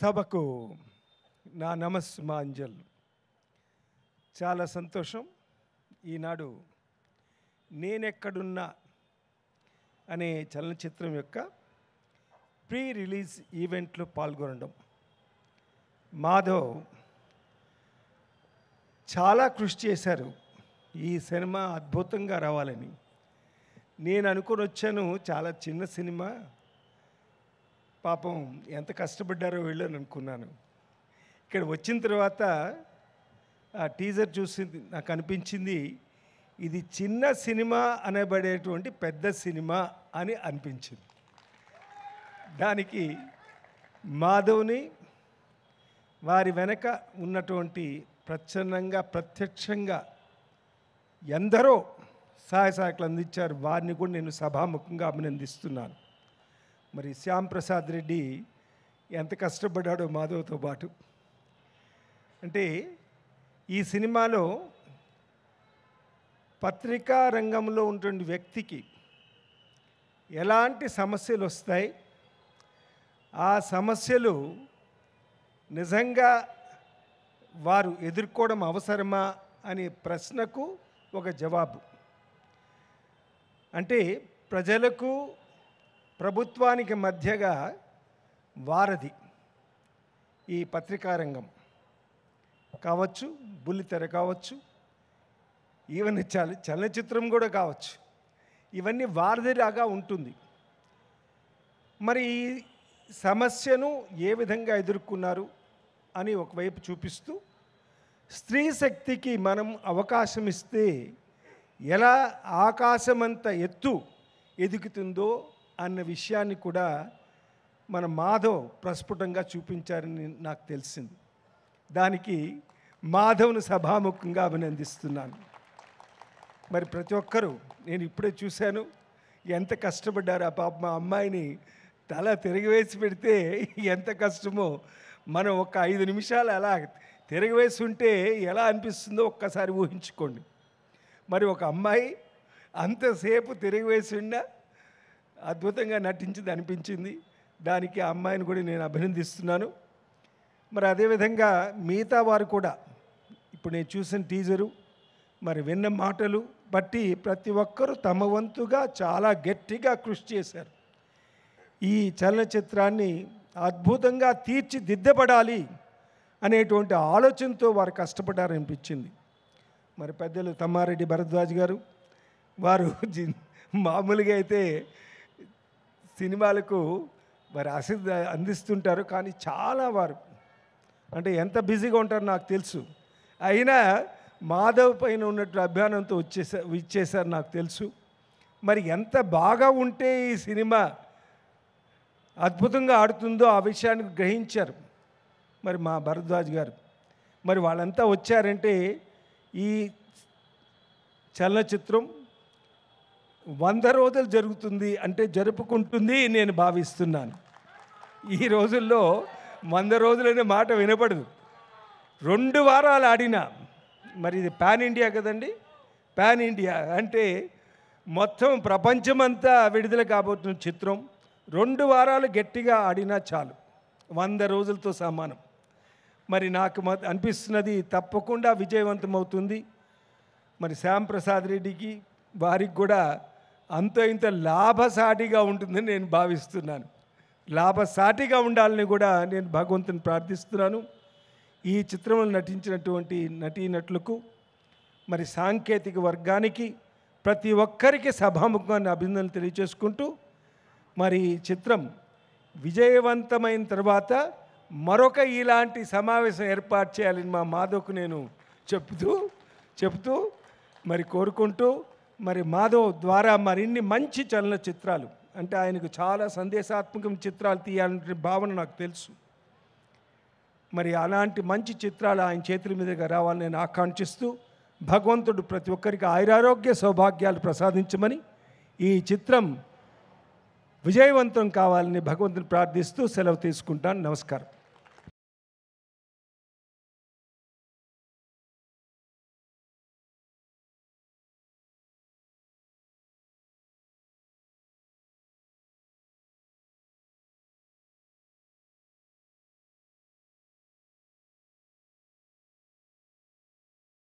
సభకు నా నమస్సుమాంజల్. చాలా సంతోషం. ఈనాడు నేనెక్కడున్నా అనే చలనచిత్రం యొక్క ప్రీ రిలీజ్ ఈవెంట్లో పాల్గొనడం. మాధవ్ చాలా కృషి చేశారు ఈ సినిమా అద్భుతంగా రావాలని. నేను అనుకుని వచ్చాను, చాలా చిన్న సినిమా, పాపం ఎంత కష్టపడ్డారో వీళ్ళు అని అనుకున్నాను. ఇక్కడ వచ్చిన తర్వాత ఆ టీజర్ చూసి నాకు అనిపించింది, ఇది చిన్న సినిమా అనబడేటువంటి పెద్ద సినిమా అని అనిపించింది. దానికి మాధవ్ని, వారి వెనక ఉన్నటువంటి ప్రచ్ఛన్నంగా ప్రత్యక్షంగా ఎందరో సహాయ సహకారాలు అందించారు. వారిని కూడా నేను సభాముఖంగా అభినందిస్తున్నాను. మరి శ్యామ్ ప్రసాద్ రెడ్డి ఎంత కష్టపడ్డాడో మాధవ్తో పాటు. అంటే ఈ సినిమాలో పత్రికా రంగంలో ఉన్నటువంటి వ్యక్తికి ఎలాంటి సమస్యలు వస్తాయి, ఆ సమస్యలు నిజంగా వారు ఎదుర్కోవడం అవసరమా అనే ప్రశ్నకు ఒక జవాబు. అంటే ప్రజలకు ప్రభుత్వానికి మధ్యగా వారధి ఈ పత్రికా రంగం కావచ్చు, బుల్లితెర కావచ్చు, ఈవెన్ చలనచిత్రం కూడా కావచ్చు. ఇవన్నీ వారధిలాగా ఉంటుంది. మరి ఈ సమస్యను ఏ విధంగా ఎదుర్కొన్నారు అని ఒకవైపు చూపిస్తూ, స్త్రీ శక్తికి మనం అవకాశం ఇస్తే ఎలా ఆకాశమంత ఎత్తు ఎదుగుతుందో అన్న విషయాన్ని కూడా మన మాధవ్ ప్రస్ఫుటంగా చూపించారని నాకు తెలిసింది. దానికి మాధవ్ను సభాముఖంగా అభినందిస్తున్నాను. మరి ప్రతి ఒక్కరూ, నేను ఇప్పుడే చూశాను ఎంత కష్టపడ్డారు. ఆ పాప మా అమ్మాయిని తల తిరగవేసి పెడితే ఎంత కష్టమో, మనం ఒక 5 నిమిషాలు అలా తిరగవేసి ఉంటే ఎలా అనిపిస్తుందో ఒక్కసారి ఊహించుకోండి. మరి ఒక అమ్మాయి అంతసేపు తిరగవేసి ఉన్నా అద్భుతంగా నటించింది అనిపించింది. దానికి ఆ అమ్మాయిని కూడా నేను అభినందిస్తున్నాను. మరి అదేవిధంగా మిగతా వారు కూడా ఇప్పుడు నేను చూసిన టీజరు, మరి విన్న మాటలు బట్టి ప్రతి ఒక్కరూ తమ వంతుగా చాలా గట్టిగా కృషి చేశారు. ఈ చలనచిత్రాన్ని అద్భుతంగా తీర్చిదిద్దబడాలి అనేటువంటి ఆలోచనతో వారు కష్టపడ్డారనిపించింది. మరి పెద్దలు తమ్మారెడ్డి భరద్వాజ్ గారు, వారు మామూలుగా అయితే సినిమాలకు మరి అందిస్తుంటారు, కానీ చాలా వారు అంటే ఎంత బిజీగా ఉంటారో నాకు తెలుసు. అయినా మాధవ్ పైన ఉన్నట్టు అభిమానంతో ఇచ్చేశారు నాకు తెలుసు. మరి ఎంత బాగా ఉంటే ఈ సినిమా అద్భుతంగా ఆడుతుందో ఆ విషయాన్ని గ్రహించారు మరి మా భరద్వాజ్ గారు. మరి వాళ్ళంతా వచ్చారంటే ఈ చలనచిత్రం 100 రోజులు జరుగుతుంది అంటే జరుపుకుంటుంది నేను భావిస్తున్నాను. ఈ రోజుల్లో 100 రోజులనే మాట వినపడదు. 2 వారాలు ఆడినా, మరి ఇది పాన్ ఇండియా కదండి, పాన్ ఇండియా అంటే మొత్తం ప్రపంచమంతా విడుదల కాబోతున్న చిత్రం 2 వారాలు గట్టిగా ఆడినా చాలు, 100 రోజులతో సమానం. మరి నాకు అనిపిస్తున్నది తప్పకుండా విజయవంతమవుతుంది. మరి శ్యామ్ ప్రసాద్ రెడ్డికి, వారికి కూడా అంత ఇంత లాభసాటిగా ఉంటుందని నేను భావిస్తున్నాను. లాభసాటిగా ఉండాలని కూడా నేను భగవంతుని ప్రార్థిస్తున్నాను. ఈ చిత్రంలో నటించినటువంటి నటీనటులకు, మరి సాంకేతిక వర్గానికి, ప్రతి ఒక్కరికి సభాముఖాన్ని అభినందనలు తెలియజేసుకుంటూ, మరి ఈ చిత్రం విజయవంతమైన తర్వాత మరొక ఇలాంటి సమావేశం ఏర్పాటు చేయాలని మా మాధవ్కు నేను చెప్తూ మరి కోరుకుంటూ, మరి మాధవ్ ద్వారా మరిన్ని మంచి చలనచిత్రాలు, అంటే ఆయనకు చాలా సందేశాత్మకమైన చిత్రాలు తీయాలనే భావన నాకు తెలుసు. మరి అలాంటి మంచి చిత్రాలు ఆయన చేతుల మీదుగా రావాలని నేను ఆకాంక్షిస్తూ, భగవంతుడు ప్రతి ఒక్కరికి ఆయురారోగ్య సౌభాగ్యాలు ప్రసాదించమని, ఈ చిత్రం విజయవంతం కావాలని భగవంతుని ప్రార్థిస్తూ సెలవు తీసుకుంటాను. నమస్కారం.